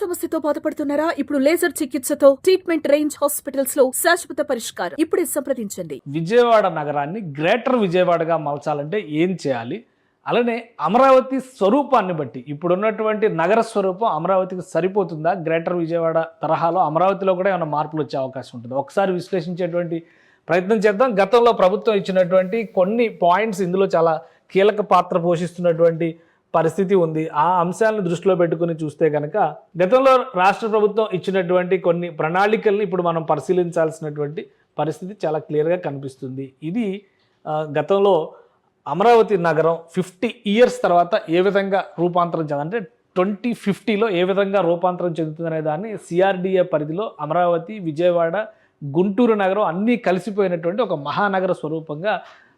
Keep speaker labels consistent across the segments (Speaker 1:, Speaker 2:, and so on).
Speaker 1: సమస్యతో బాధపడుతున్నారా? ఇప్పుడు లేజర్ చికిత్సతో ట్రీట్మెంట్ రేంజ్ హాస్పిటల్స్ లో శాశ్వత పరిష్కారం. ఇప్పుడే సంప్రదించండి.
Speaker 2: విజయవాడ నగరాన్ని గ్రేటర్ విజయవాడగా మలచాలంటే ఏం చేయాలి? అలానే అమరావతి స్వరూపాన్ని బట్టి ఇప్పుడున్నటువంటి నగర స్వరూపం అమరావతికి సరిపోతుందా? గ్రేటర్ విజయవాడ తరహాలో అమరావతిలో కూడా ఏమైనా మార్పులు వచ్చే అవకాశం ఉంటుంది? ఒకసారి విశ్లేషించేటువంటి ప్రయత్నం చేద్దాం. గతంలో ప్రభుత్వం ఇచ్చినటువంటి కొన్ని పాయింట్స్ ఇందులో చాలా కీలక పాత్ర పోషిస్తున్నటువంటి పరిస్థితి ఉంది. ఆ అంశాలను దృష్టిలో పెట్టుకుని చూస్తే కనుక గతంలో రాష్ట్ర ప్రభుత్వం ఇచ్చినటువంటి కొన్ని ప్రణాళికల్ని ఇప్పుడు మనం పరిశీలించాల్సినటువంటి పరిస్థితి చాలా క్లియర్గా కనిపిస్తుంది. ఇది గతంలో అమరావతి నగరం 50 ఇయర్స్ తర్వాత ఏ విధంగా రూపాంతరం చెందంటే 2050లో ఏ విధంగా రూపాంతరం చెందుతుందనే దాన్ని సిఆర్డిఏ పరిధిలో అమరావతి, విజయవాడ, గుంటూరు నగరం అన్నీ కలిసిపోయినటువంటి ఒక మహానగర స్వరూపంగా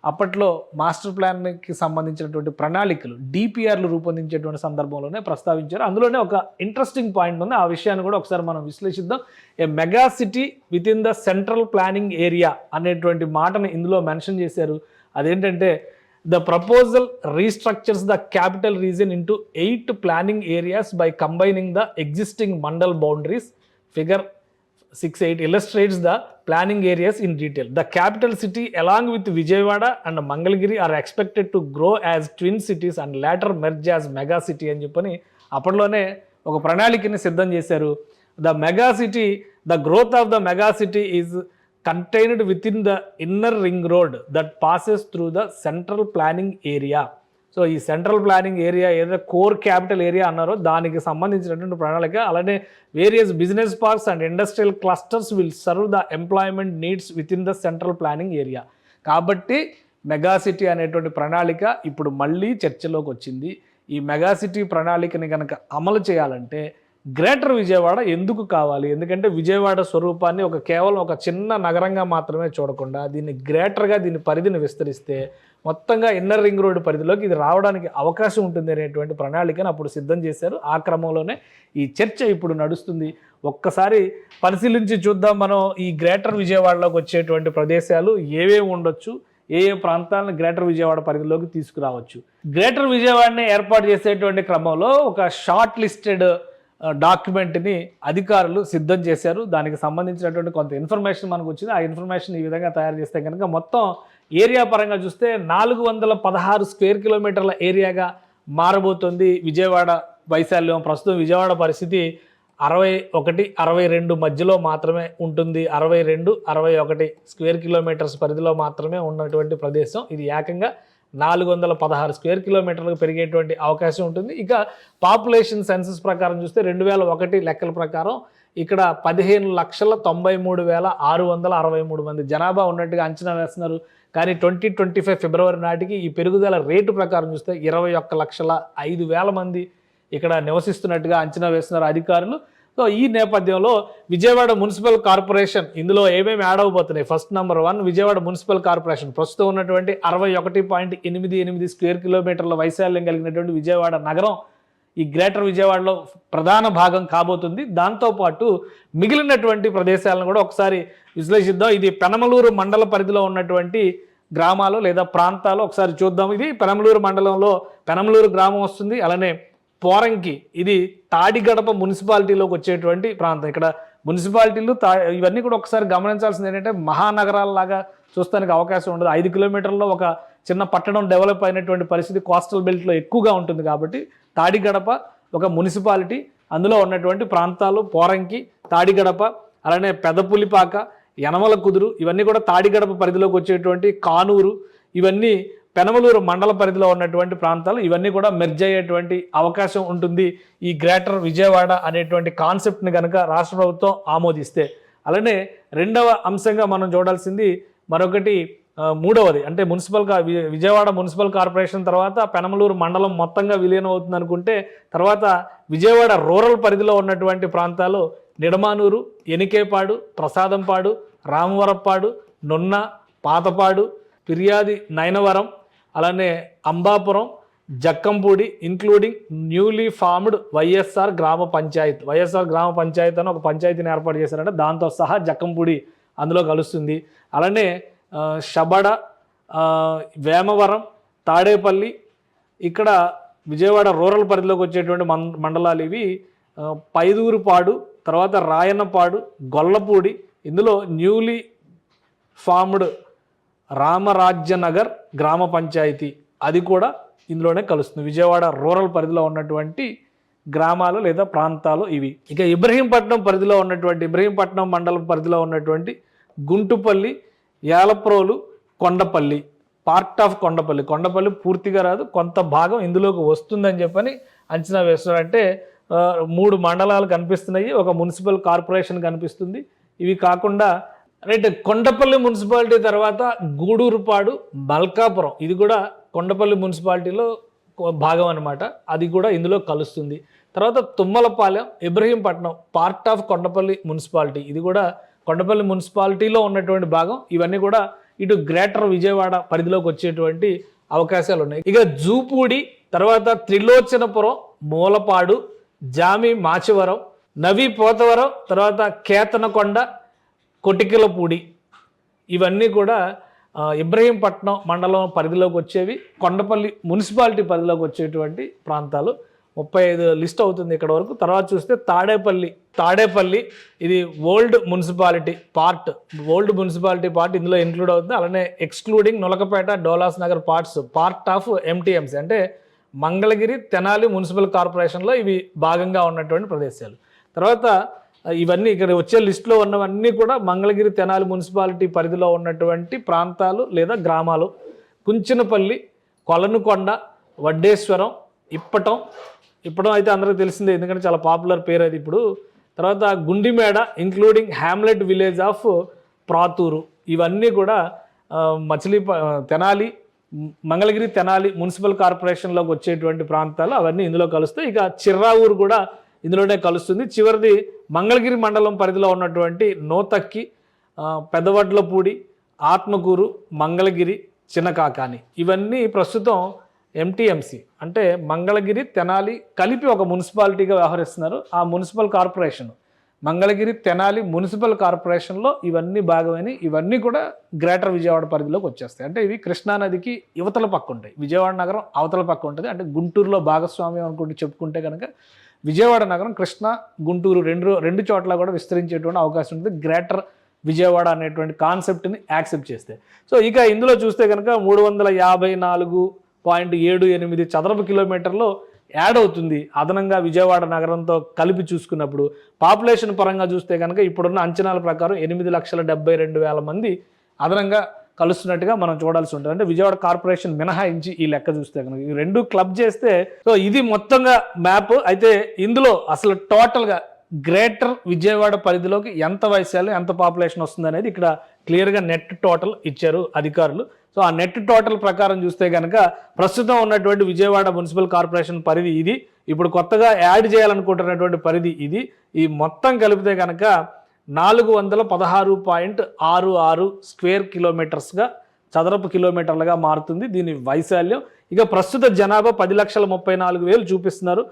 Speaker 2: అప్పట్లో మాస్టర్ ప్లాన్కి సంబంధించినటువంటి ప్రణాళికలు డిపిఆర్లు రూపొందించేటువంటి సందర్భంలోనే ప్రస్తావించారు. అందులోనే ఒక ఇంట్రెస్టింగ్ పాయింట్ ఉంది. ఆ విషయాన్ని కూడా ఒకసారి మనం విశ్లేషిద్దాం. A mega city within the central planning area అనేటువంటి మాటను ఇందులో మెన్షన్ చేశారు. అదేంటంటే the proposal restructures the capital region into 8 planning areas by combining the existing mandal boundaries. Figure 6.8 illustrates the planning areas in detail. The capital city along with Vijayawada and Mangalagiri are expected to grow as twin cities and later merge as mega city అని చెప్పని అప్పట్లోనే ఒక ప్రణాళికని సిద్ధం చేశారు. The mega city, the growth of the mega city is contained within the inner ring road that passes through the central planning area. So ఈ central planning area ఏదైతే core capital area అన్నారో దానికి సంబంధించినటువంటి ప్రణాళిక. అలానే various business parks and industrial clusters will serve the employment needs with in the central planning area. కాబట్టి mega city అనేటువంటి ప్రణాళిక ఇప్పుడు మళ్ళీ చర్చలోకి వచ్చింది. ఈ మెగా సిటీ ప్రణాళికని కనుక అమలు చేయాలంటే గ్రేటర్ విజయవాడ ఎందుకు కావాలి? ఎందుకంటే విజయవాడ స్వరూపాన్ని కేవలం ఒక చిన్న నగరంగా మాత్రమే చూడకుండా దీన్ని గ్రేటర్గా దీని పరిధిని విస్తరిస్తే మొత్తంగా ఇన్నర్ రింగ్ రోడ్డు పరిధిలోకి ఇది రావడానికి అవకాశం ఉంటుంది అనేటువంటి ప్రణాళికను అప్పుడు సిద్ధం చేశారు. ఆ క్రమంలోనే ఈ చర్చ ఇప్పుడు నడుస్తుంది. ఒక్కసారి పరిశీలించి చూద్దాం మనం ఈ గ్రేటర్ విజయవాడలోకి వచ్చేటువంటి ప్రదేశాలు ఏవేవి ఉండొచ్చు, ఏ ఏ ప్రాంతాలను గ్రేటర్ విజయవాడ పరిధిలోకి తీసుకురావచ్చు. గ్రేటర్ విజయవాడని ఏర్పాటు చేసేటువంటి క్రమంలో ఒక షార్ట్ లిస్టెడ్ డాక్యుమెంట్ని అధికారులు సిద్ధం చేశారు. దానికి సంబంధించినటువంటి కొంత ఇన్ఫర్మేషన్ మనకు వచ్చింది. ఆ ఇన్ఫర్మేషన్ ఈ విధంగా తయారు చేస్తే కనుక మొత్తం ఏరియా పరంగా చూస్తే 416 స్క్వేర్ కిలోమీటర్ల ఏరియాగా మారబోతుంది విజయవాడ వైశాల్యం. ప్రస్తుతం విజయవాడ పరిస్థితి 61, 62 మధ్యలో మాత్రమే ఉంటుంది. 62, 61 స్క్వేర్ కిలోమీటర్స్ పరిధిలో మాత్రమే ఉన్నటువంటి ప్రదేశం. ఇది ఏకంగా 416 స్క్వేర్ కిలోమీటర్లకు పెరిగేటువంటి అవకాశం ఉంటుంది. ఇక పాపులేషన్ సెన్సస్ ప్రకారం చూస్తే 2001 లెక్కల ప్రకారం ఇక్కడ 15,93,663 మంది జనాభా ఉన్నట్టుగా అంచనా వేస్తున్నారు. కానీ 2025 ఫిబ్రవరి నాటికి ఈ పెరుగుదల రేటు ప్రకారం చూస్తే 21,05,000 మంది ఇక్కడ నివసిస్తున్నట్టుగా అంచనా వేస్తున్నారు అధికారులు. సో ఈ నేపథ్యంలో విజయవాడ మున్సిపల్ కార్పొరేషన్ ఇందులో ఏమేమి యాడ్ అవబోతున్నాయి? First number 1 Vijayawada municipal corporation ప్రస్తుతం ఉన్నటువంటి 61.88 స్క్వేర్ కిలోమీటర్ల వైశాల్యం కలిగినటువంటి విజయవాడ నగరం ఈ గ్రేటర్ విజయవాడలో ప్రధాన భాగం కాబోతుంది. దాంతోపాటు మిగిలినటువంటి ప్రదేశాలను కూడా ఒకసారి విశ్లేషిద్దాం. ఇది పెనమలూరు మండల పరిధిలో ఉన్నటువంటి గ్రామాలు లేదా ప్రాంతాలు ఒకసారి చూద్దాం. ఇది పెనమలూరు మండలంలో పెనమలూరు గ్రామం వస్తుంది. అలానే పోరంకి ఇది తాడిగడప మున్సిపాలిటీలోకి వచ్చేటువంటి ప్రాంతం. ఇక్కడ మున్సిపాలిటీలు ఇవన్నీ కూడా ఒకసారి గమనించాల్సింది ఏంటంటే మహానగరాలలాగా చూస్తానికి అవకాశం ఉండదు. 5 కిలోమీటర్లలో ఒక చిన్న పట్టణం డెవలప్ అయినటువంటి పరిస్థితి కోస్టల్ బెల్ట్లో ఎక్కువగా ఉంటుంది. కాబట్టి తాడిగడప ఒక మున్సిపాలిటీ, అందులో ఉన్నటువంటి ప్రాంతాలు పోరంకి, తాడిగడప, అలానే పెదపులిపాక, యనమల కుదురు ఇవన్నీ కూడా తాడిగడప పరిధిలోకి వచ్చేటువంటి కానూరు, ఇవన్నీ పెనమలూరు మండల పరిధిలో ఉన్నటువంటి ప్రాంతాలు. ఇవన్నీ కూడా మెర్జ్ అయ్యేటువంటి అవకాశం ఉంటుంది ఈ గ్రేటర్ విజయవాడ అనేటువంటి కాన్సెప్ట్ని కనుక రాష్ట్ర ప్రభుత్వం ఆమోదిస్తే. అలానే రెండవ అంశంగా మనం చూడాల్సింది మరొకటి మూడవది అంటే విజయవాడ మున్సిపల్ కార్పొరేషన్ తర్వాత పెనమలూరు మండలం మొత్తంగా విలీనం అవుతుంది అనుకుంటే తర్వాత విజయవాడ రూరల్ పరిధిలో ఉన్నటువంటి ప్రాంతాలు నిడమానూరు, ఎనికేపాడు, ప్రసాదంపాడు, రామవరప్పాడు, నున్న, పాతపాడు, ఫిర్యాది నయనవరం, అలానే Ambapuram, Jakkampudi including newly formed YSR గ్రామ పంచాయత్ అని ఒక పంచాయతీని ఏర్పాటు చేశారంటే దాంతో సహా జక్కంపూడి అందులో కలుస్తుంది. అలానే షబడ, వేమవరం, తాడేపల్లి ఇక్కడ విజయవాడ రూరల్ పరిధిలోకి వచ్చేటువంటి మండలాలు ఇవి. పైదూరుపాడు, తర్వాత రాయనపాడు, గొల్లపూడి, ఇందులో న్యూలీ ఫార్మ్డ్ రామరాజ్యనగర్ గ్రామ పంచాయతీ అది కూడా ఇందులోనే కలుస్తుంది. విజయవాడ రూరల్ పరిధిలో ఉన్నటువంటి గ్రామాలు లేదా ప్రాంతాలు ఇవి. ఇక ఇబ్రహీంపట్నం పరిధిలో ఉన్నటువంటి ఇబ్రహీంపట్నం మండలం పరిధిలో ఉన్నటువంటి గుంటుపల్లి, యాలప్రోలు, కొండపల్లి, పార్ట్ ఆఫ్ కొండపల్లి పూర్తిగా రాదు, కొంత భాగం ఇందులోకి వస్తుందని చెప్పని అంచనా వేస్తున్నారు. అంటే 3 మండలాలు కనిపిస్తున్నాయి, ఒక మున్సిపల్ కార్పొరేషన్ కనిపిస్తుంది. ఇవి కాకుండా రైట్ కొండపల్లి మున్సిపాలిటీ తర్వాత గూడూరుపాడు, మల్కాపురం ఇది కూడా కొండపల్లి మున్సిపాలిటీలో భాగం అనమాట, అది కూడా ఇందులో కలుస్తుంది. తర్వాత Tummalapalem, Ibrahimpatnam part of Kondapalli municipality, ఇది కూడా కొండపల్లి మున్సిపాలిటీలో ఉన్నటువంటి భాగం. ఇవన్నీ కూడా ఇటు గ్రేటర్ విజయవాడ పరిధిలోకి వచ్చేటువంటి అవకాశాలు ఉన్నాయి. ఇక జూపూడి, తర్వాత త్రిలోచనపురం, మూలపాడు, జామి మాచివరం, నవీ పోతవరం, తర్వాత కేతనకొండ, కొటికిలపూడి ఇవన్నీ కూడా ఇబ్రహీంపట్నం మండలం పరిధిలోకి వచ్చేవి, కొండపల్లి మున్సిపాలిటీ పరిధిలోకి వచ్చేటువంటి ప్రాంతాలు. 35 లిస్ట్ అవుతుంది ఇక్కడ వరకు. తర్వాత చూస్తే తాడేపల్లి ఇది ఓల్డ్ మున్సిపాలిటీ పార్ట్ ఇందులో ఇంక్లూడ్ అవుతుంది. అలానే excluding Nulakapeta, Doulos Nagar part of MTMC అంటే మంగళగిరి, తెనాలి మున్సిపల్ కార్పొరేషన్లో ఇవి భాగంగా ఉన్నటువంటి ప్రదేశాలు. తర్వాత ఇవన్నీ ఇక్కడ వచ్చే లిస్టులో ఉన్నవన్నీ కూడా మంగళగిరి, తెనాలి మున్సిపాలిటీ పరిధిలో ఉన్నటువంటి ప్రాంతాలు లేదా గ్రామాలు. కుంచినపల్లి, కొలనుకొండ, వడ్డేశ్వరం, ఇప్పటం అయితే అందరికీ తెలిసిందే, ఎందుకంటే చాలా పాపులర్ పేరు అది ఇప్పుడు. తర్వాత గుండిమేడ including hamlet village of Prathuru, ఇవన్నీ కూడా తెనాలి, మంగళగిరి, తెనాలి మున్సిపల్ కార్పొరేషన్లోకి వచ్చేటువంటి ప్రాంతాలు అవన్నీ ఇందులో కలుస్తాయి. ఇక చిర్రావూరు కూడా ఇందులోనే కలుస్తుంది. చివరిది మంగళగిరి మండలం పరిధిలో ఉన్నటువంటి నోతక్కి, పెదవడ్లపూడి, ఆత్మకూరు, మంగళగిరి, చిన్నకాకాని ఇవన్నీ ప్రస్తుతం ఎంటీఎంసీ అంటే మంగళగిరి, తెనాలి కలిపి ఒక మున్సిపాలిటీగా వ్యవహరిస్తున్నారు. ఆ municipal corporation Mangalagiri, Tenali municipal కార్పొరేషన్లో ఇవన్నీ భాగమైన ఇవన్నీ కూడా గ్రేటర్ విజయవాడ పరిధిలోకి వచ్చేస్తాయి. అంటే ఇవి కృష్ణానదికి యువతల పక్క ఉంటాయి, విజయవాడ నగరం అవతల పక్క ఉంటుంది. అంటే గుంటూరులో భాగస్వామ్యం అనుకుంటూ చెప్పుకుంటే కనుక విజయవాడ నగరం కృష్ణ, గుంటూరు రెండు చోట్ల కూడా విస్తరించేటువంటి అవకాశం ఉంటుంది గ్రేటర్ విజయవాడ అనేటువంటి కాన్సెప్ట్ని యాక్సెప్ట్ చేస్తే. సో ఇక ఇందులో చూస్తే కనుక 354.78 చదరపు కిలోమీటర్లో యాడ్ అవుతుంది అదనంగా విజయవాడ నగరంతో కలిపి చూసుకున్నప్పుడు. పాపులేషన్ పరంగా చూస్తే కనుక ఇప్పుడున్న అంచనాల ప్రకారం 8,72,000 మంది అదనంగా కలుస్తున్నట్టుగా మనం చూడాల్సి ఉంటుంది. అంటే విజయవాడ కార్పొరేషన్ మినహాయించి ఈ లెక్క చూస్తే కనుక ఈ రెండు క్లబ్ చేస్తే సో ఇది మొత్తంగా మ్యాప్. అయితే ఇందులో అసలు టోటల్గా గ్రేటర్ విజయవాడ పరిధిలోకి ఎంత వైశాల్యం, ఎంత పాపులేషన్ వస్తుంది అనేది ఇక్కడ క్లియర్గా నెట్ టోటల్ ఇచ్చారు అధికారులు. సో ఆ నెట్ టోటల్ ప్రకారం చూస్తే కనుక ప్రస్తుతం ఉన్నటువంటి విజయవాడ మున్సిపల్ కార్పొరేషన్ పరిధి ఇది, ఇప్పుడు కొత్తగా యాడ్ చేయాలనుకుంటున్నటువంటి పరిధి ఇది. ఈ మొత్తం కలిపితే కనుక 416.66 స్క్వేర్ కిలోమీటర్స్గా చదరపు కిలోమీటర్లుగా మారుతుంది దీని వైశాల్యం. ఇక ప్రస్తుత జనాభా 10,34,000 చూపిస్తున్నారు.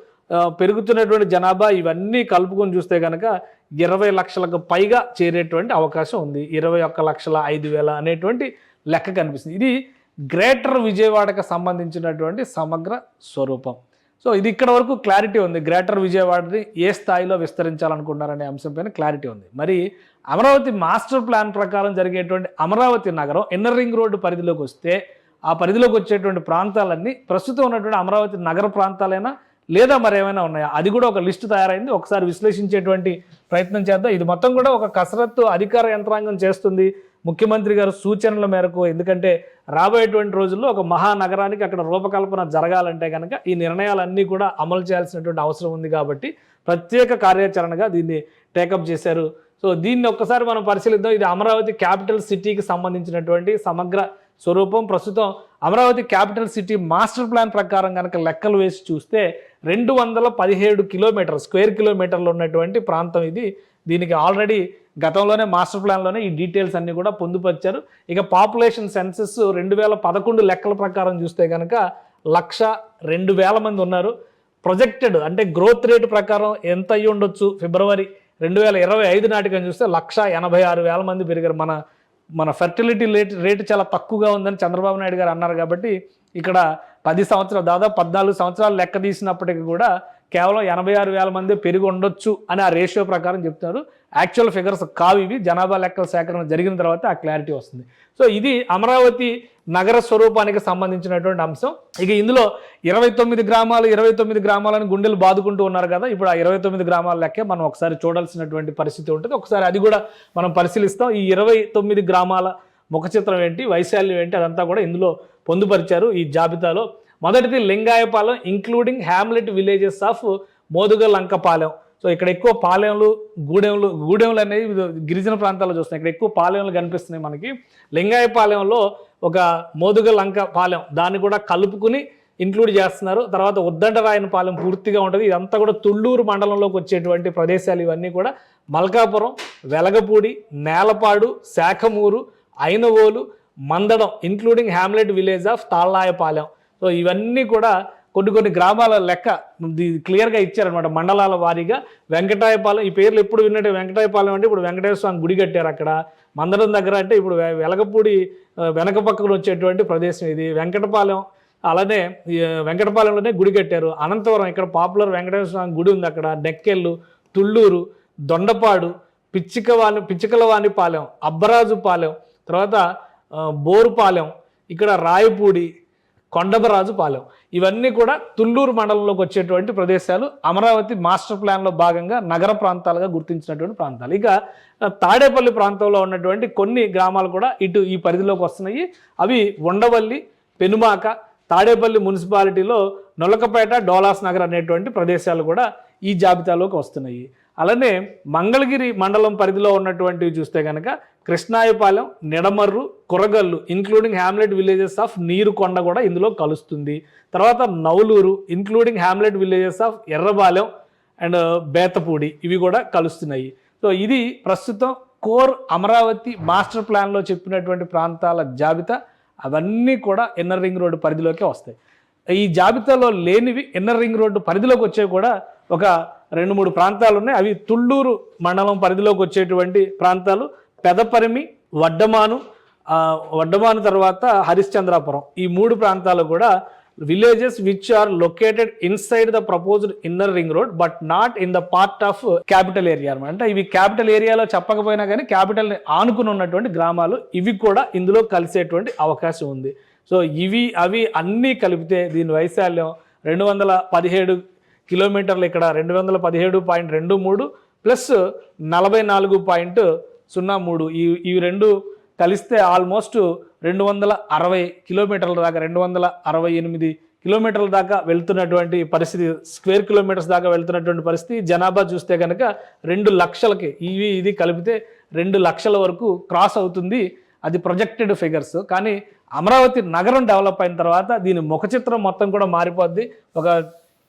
Speaker 2: పెరుగుతున్నటువంటి జనాభా ఇవన్నీ కలుపుకొని చూస్తే కనుక 20 లక్షలకు పైగా చేరేటువంటి అవకాశం ఉంది. 21,05,000 అనేటువంటి లెక్క కనిపిస్తుంది. ఇది గ్రేటర్ విజయవాడకు సంబంధించినటువంటి సమగ్ర స్వరూపం. సో ఇది ఇక్కడ వరకు క్లారిటీ ఉంది. గ్రేటర్ విజయవాడని ఏ స్థాయిలో విస్తరించాలనుకుంటున్నారనే అంశంపైన క్లారిటీ ఉంది. మరి అమరావతి మాస్టర్ ప్లాన్ ప్రకారం జరిగేటువంటి అమరావతి నగరం ఇన్నర్ రింగ్ రోడ్డు పరిధిలోకి వస్తే ఆ పరిధిలోకి వచ్చేటువంటి ప్రాంతాలన్నీ ప్రస్తుతం ఉన్నటువంటి అమరావతి నగర ప్రాంతాలైనా లేదా మరేమైనా ఉన్నాయా, అది కూడా ఒక లిస్టు తయారైంది. ఒకసారి విశ్లేషించేటువంటి ప్రయత్నం చేద్దాం. ఇది మొత్తం కూడా ఒక కసరత్తు అధికార యంత్రాంగం చేస్తుంది ముఖ్యమంత్రి గారు సూచనల మేరకు. ఎందుకంటే రాబోయేటువంటి రోజుల్లో ఒక మహానగరానికి అక్కడ రూపకల్పన జరగాలంటే కనుక ఈ నిర్ణయాలన్నీ కూడా అమలు చేయాల్సినటువంటి అవసరం ఉంది కాబట్టి ప్రత్యేక కార్యాచరణగా దీన్ని టేకప్ చేశారు. సో దీన్ని ఒక్కసారి మనం పరిశీలిద్దాం. ఇది అమరావతి క్యాపిటల్ సిటీకి సంబంధించినటువంటి సమగ్ర స్వరూపం. ప్రస్తుతం Amaravati capital city master plan ప్రకారం కనుక లెక్కలు వేసి చూస్తే 217 కిలోమీటర్ స్క్వేర్ కిలోమీటర్లు ఉన్నటువంటి ప్రాంతం ఇది. దీనికి ఆల్రెడీ గతంలోనే మాస్టర్ ప్లాన్లోనే ఈ డీటెయిల్స్ అన్నీ కూడా పొందుపరిచారు. ఇక పాపులేషన్ సెన్సెస్ 2011 లెక్కల ప్రకారం చూస్తే కనుక 102,000 మంది ఉన్నారు. ప్రొజెక్టెడ్ అంటే గ్రోత్ రేటు ప్రకారం ఎంత అయ్యి ఉండొచ్చు ఫిబ్రవరి 2025 నాటికని చూస్తే 186,000 మంది పెరిగారు. మన ఫెర్టిలిటీ రేటు చాలా తక్కువగా ఉందని చంద్రబాబు నాయుడు గారు అన్నారు. కాబట్టి ఇక్కడ 10 సంవత్సరాలు దాదాపు 14 సంవత్సరాలు లెక్క తీసినప్పటికీ కూడా కేవలం 86,000 మంది పెరిగి ఉండొచ్చు అని ఆ రేషియో ప్రకారం చెప్తున్నారు. యాక్చువల్ ఫిగర్స్ కావు ఇవి, జనాభా లెక్కల సేకరణ జరిగిన తర్వాత ఆ క్లారిటీ వస్తుంది. సో ఇది అమరావతి నగర స్వరూపానికి సంబంధించినటువంటి అంశం. ఇక ఇందులో 29 గ్రామాలని గుండెలు బాదుకుంటూ ఉన్నారు కదా, ఇప్పుడు ఆ 29 గ్రామాల లెక్కే మనం ఒకసారి చూడాల్సినటువంటి పరిస్థితి ఉంటుంది. ఒకసారి అది కూడా మనం పరిశీలిస్తాం. ఈ 29 గ్రామాల ముఖ చిత్రం ఏంటి, వైశాల్యం ఏంటి, అదంతా కూడా ఇందులో పొందుపరిచారు ఈ జాబితాలో. మొదటిది Lingayapalem, including hamlet villages of Modugalankapalem. So ఇక్కడ ఎక్కువ పాలెంలు, గూడెంలు అనేవి గిరిజన ప్రాంతాల్లో చూస్తున్నాయి. ఇక్కడ ఎక్కువ పాలెంలు కనిపిస్తున్నాయి మనకి. లింగాయపాలెంలో ఒక మోదుగలంకపాలెం దాన్ని కూడా కలుపుకుని ఇంక్లూడ్ చేస్తున్నారు. తర్వాత ఉద్దండరాయనపాలెం పూర్తిగా ఉంటుంది. ఇదంతా కూడా తుళ్ళూరు మండలంలోకి వచ్చేటువంటి ప్రదేశాలు. ఇవన్నీ కూడా Malkapuram, Velagapudi, Nelapadu, Sakhamuru, Ainavolu, Mandadam including hamlet village of Tallayapalem. So ఇవన్నీ కూడా కొన్ని గ్రామాల లెక్క క్లియర్గా ఇచ్చారనమాట మండలాల వారీగా. వెంకటాయపాలెం, ఈ పేర్లు ఎప్పుడు విన్నట్టే. వెంకటాయపాలెం అంటే ఇప్పుడు వెంకటేశ్వర స్వామి గుడి కట్టారు అక్కడ. మందడం దగ్గర అంటే ఇప్పుడు వెలగపూడి వెనక పక్కన వచ్చేటువంటి ప్రదేశం ఇది. వెంకటపాలెం, అలానే వెంకటపాలెంలోనే గుడి కట్టారు. అనంతపురం, ఇక్కడ పాపులర్ వెంకటేశ్వర స్వామి గుడి ఉంది అక్కడ. డెక్కెళ్ళు, తుళ్ళూరు, దొండపాడు, పిచ్చికలవానిపాలెం, అబ్బరాజుపాలెం, తర్వాత బోరుపాలెం, ఇక్కడ రాయపూడి, కొండబరాజుపాలెం, ఇవన్నీ కూడా తుళ్ళూరు మండలంలోకి వచ్చేటువంటి ప్రదేశాలు. అమరావతి మాస్టర్ ప్లాన్లో భాగంగా నగర ప్రాంతాలుగా గుర్తించినటువంటి ప్రాంతాలు. ఇక తాడేపల్లి ప్రాంతంలో ఉన్నటువంటి కొన్ని గ్రామాలు కూడా ఇటు ఈ పరిధిలోకి వస్తున్నాయి. అవి ఉండవల్లి, పెనుమాక, తాడేపల్లి మున్సిపాలిటీలో నొలకపేట, డోలాస్ నగర్ అనేటువంటి ప్రదేశాలు కూడా ఈ జాబితాలోకి వస్తున్నాయి. అలానే మంగళగిరి మండలం పరిధిలో ఉన్నటువంటివి చూస్తే కనుక Krishnayapalem, Nidamarru, Kuragallu including hamlet villages of Nirukonda కూడా ఇందులో కలుస్తుంది. తర్వాత Navuluru including hamlet villages of Errabalem and Bethapudi, ఇవి కూడా కలుస్తున్నాయి. సో ఇది ప్రస్తుతం కోర్ అమరావతి మాస్టర్ ప్లాన్లో చెప్పినటువంటి ప్రాంతాల జాబితా. అవన్నీ కూడా ఇన్నర్ రింగ్ రోడ్డు పరిధిలోకే వస్తాయి. ఈ జాబితాలో లేనివి ఇన్నర్ రింగ్ రోడ్డు పరిధిలోకి వచ్చేవి కూడా ఒక 2-3 ప్రాంతాలు ఉన్నాయి. అవి తుళ్ళూరు మండలం పరిధిలోకి వచ్చేటువంటి ప్రాంతాలు. పెదపరిమి, వడ్డమాను తర్వాత హరిశ్చంద్రాపురం, ఈ 3 ప్రాంతాలు కూడా villages which are located inside the proposed inner ring road but not in the part of capital area అనమాట. అంటే ఇవి క్యాపిటల్ ఏరియాలో చెప్పకపోయినా కానీ క్యాపిటల్ని ఆనుకుని ఉన్నటువంటి గ్రామాలు, ఇవి కూడా ఇందులో కలిసేటువంటి అవకాశం ఉంది. సో అవి అన్నీ కలిపితే దీని వైశాల్యం 217 కిలోమీటర్లు, ఇక్కడ 217.23 ప్లస్ 44.03, ఈ రెండు కలిస్తే ఆల్మోస్ట్ 260 కిలోమీటర్ల దాకా, 268 కిలోమీటర్ల దాకా వెళ్తున్నటువంటి పరిస్థితి, స్క్వేర్ కిలోమీటర్స్ దాకా వెళ్తున్నటువంటి పరిస్థితి. జనాభా చూస్తే కనుక 2 లక్షలకి ఇది కలిపితే 2 లక్షల వరకు క్రాస్ అవుతుంది. అది ప్రొజెక్టెడ్ ఫిగర్స్. కానీ అమరావతి నగరం డెవలప్ అయిన తర్వాత దీని ముఖ చిత్రం మొత్తం కూడా మారిపోద్ది. ఒక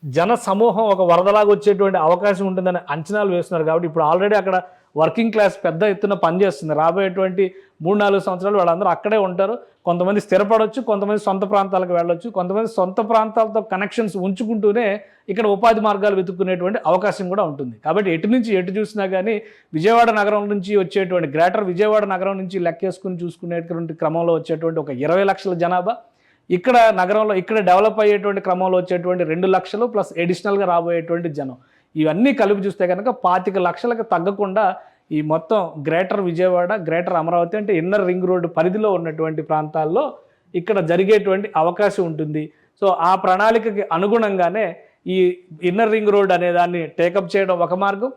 Speaker 2: జన సమూహం ఒక వరదలాగా వచ్చేటువంటి అవకాశం ఉంటుందని అంచనాలు వేస్తున్నారు. కాబట్టి ఇప్పుడు ఆల్రెడీ అక్కడ వర్కింగ్ క్లాస్ పెద్ద ఎత్తున పనిచేస్తుంది. రాబోయేటువంటి 3-4 సంవత్సరాలు వాళ్ళందరూ అక్కడే ఉంటారు. కొంతమంది స్థిరపడవచ్చు, కొంతమంది సొంత ప్రాంతాలకు వెళ్ళొచ్చు, కొంతమంది సొంత ప్రాంతాలతో కనెక్షన్స్ ఉంచుకుంటూనే ఇక్కడ ఉపాధి మార్గాలు వెతుక్కునేటువంటి అవకాశం కూడా ఉంటుంది. కాబట్టి ఎటు చూసినా కానీ విజయవాడ నగరం నుంచి వచ్చేటువంటి గ్రేటర్ విజయవాడ నగరం నుంచి లెక్కేసుకుని చూసుకునేటువంటి క్రమంలో వచ్చేటువంటి ఒక 20 లక్షల జనాభా, ఇక్కడ నగరంలో ఇక్కడ డెవలప్ అయ్యేటువంటి క్రమంలో వచ్చేటువంటి 2 లక్షలు ప్లస్ ఎడిషనల్గా రాబోయేటువంటి జనం, ఇవన్నీ కలిపి చూస్తే కనుక 25 లక్షలకు తగ్గకుండా ఈ మొత్తం గ్రేటర్ విజయవాడ, గ్రేటర్ అమరావతి అంటే ఇన్నర్ రింగ్ రోడ్డు పరిధిలో ఉన్నటువంటి ప్రాంతాల్లో ఇక్కడ జరిగేటువంటి అవకాశం ఉంటుంది. సో ఆ ప్రణాళికకి అనుగుణంగానే ఈ ఇన్నర్ రింగ్ రోడ్ అనే దాన్ని టేకప్ చేయడం ఒక మార్గం,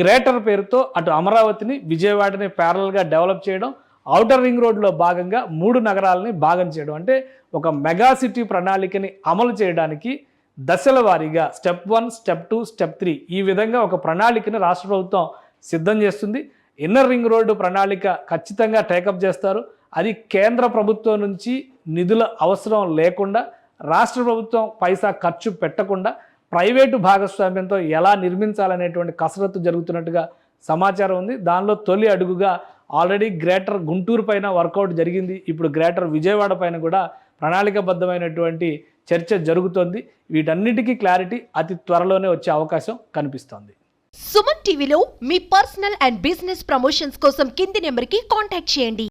Speaker 2: గ్రేటర్ పేరుతో అటు అమరావతిని విజయవాడని ప్యారల్గా డెవలప్ చేయడం, ఔటర్ రింగ్ రోడ్లో భాగంగా 3 నగరాలని భాగం చేయడం, అంటే ఒక మెగా సిటీ ప్రణాళికని అమలు చేయడానికి దశల వారీగా స్టెప్ 1, స్టెప్ 2, స్టెప్ 3 ఈ విధంగా ఒక ప్రణాళికని రాష్ట్ర ప్రభుత్వం సిద్ధం చేస్తుంది. ఇన్నర్ రింగ్ రోడ్డు ప్రణాళిక ఖచ్చితంగా టేకప్ చేస్తారు. అది కేంద్ర ప్రభుత్వం నుంచి నిధుల అవసరం లేకుండా, రాష్ట్ర ప్రభుత్వం పైసా ఖర్చు పెట్టకుండా ప్రైవేటు భాగస్వామ్యంతో ఎలా నిర్మించాలనేటువంటి కసరత్తు జరుగుతున్నట్టుగా సమాచారం ఉంది. దానిలో తొలి అడుగుగా ఆల్రెడీ గ్రేటర్ గుంటూరు పైన వర్కౌట్ జరిగింది. ఇప్పుడు గ్రేటర్ విజయవాడ పైన కూడా ప్రణాళికబద్ధమైనటువంటి చర్చ జరుగుతోంది. వీటన్నిటికీ క్లారిటీ అతి త్వరలోనే వచ్చే అవకాశం కనిపిస్తోంది.
Speaker 3: సుమన్ టీవీలో మీ పర్సనల్ అండ్ బిజినెస్ ప్రమోషన్స్ కోసం కింది నెంబర్కి కాంటాక్ట్ చేయండి.